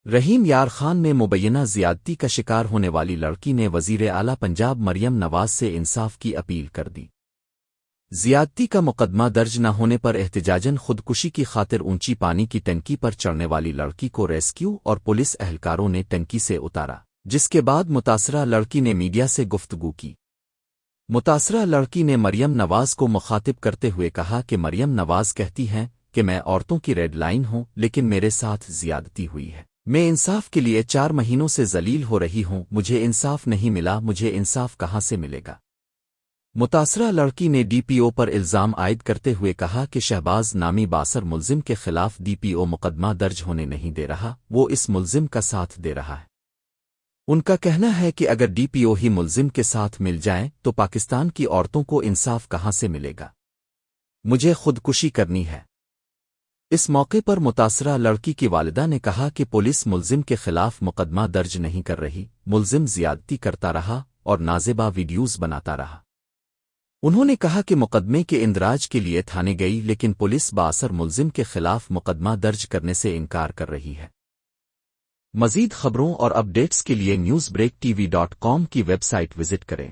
رحیم یار خان میں مبینہ زیادتی کا شکار ہونے والی لڑکی نے وزیر اعلیٰ پنجاب مریم نواز سے انصاف کی اپیل کر دی۔ زیادتی کا مقدمہ درج نہ ہونے پر احتجاجاً خودکشی کی خاطر اونچی پانی کی ٹنکی پر چڑھنے والی لڑکی کو ریسکیو اور پولیس اہلکاروں نے ٹنکی سے اتارا، جس کے بعد متاثرہ لڑکی نے میڈیا سے گفتگو کی۔ متاثرہ لڑکی نے مریم نواز کو مخاطب کرتے ہوئے کہا کہ مریم نواز کہتی ہیں کہ میں عورتوں کی ریڈ لائن ہوں، لیکن میرے ساتھ زیادتی ہوئی ہے۔ میں انصاف کے لیے 4 مہینوں سے ذلیل ہو رہی ہوں، مجھے انصاف نہیں ملا، مجھے انصاف کہاں سے ملے گا؟ متاثرہ لڑکی نے ڈی پی او پر الزام عائد کرتے ہوئے کہا کہ شہباز نامی باثر ملزم کے خلاف ڈی پی او مقدمہ درج ہونے نہیں دے رہا، وہ اس ملزم کا ساتھ دے رہا ہے۔ ان کا کہنا ہے کہ اگر ڈی پی او ہی ملزم کے ساتھ مل جائیں تو پاکستان کی عورتوں کو انصاف کہاں سے ملے گا؟ مجھے خودکشی کرنی ہے۔ اس موقع پر متاثرہ لڑکی کی والدہ نے کہا کہ پولیس ملزم کے خلاف مقدمہ درج نہیں کر رہی، ملزم زیادتی کرتا رہا اور نازیبا ویڈیوز بناتا رہا۔ انہوں نے کہا کہ مقدمے کے اندراج کے لیے تھانے گئی، لیکن پولیس باثر ملزم کے خلاف مقدمہ درج کرنے سے انکار کر رہی ہے۔ مزید خبروں اور اپ ڈیٹس کے لیے newsbreaktv.com کی ویب سائٹ وزٹ کریں۔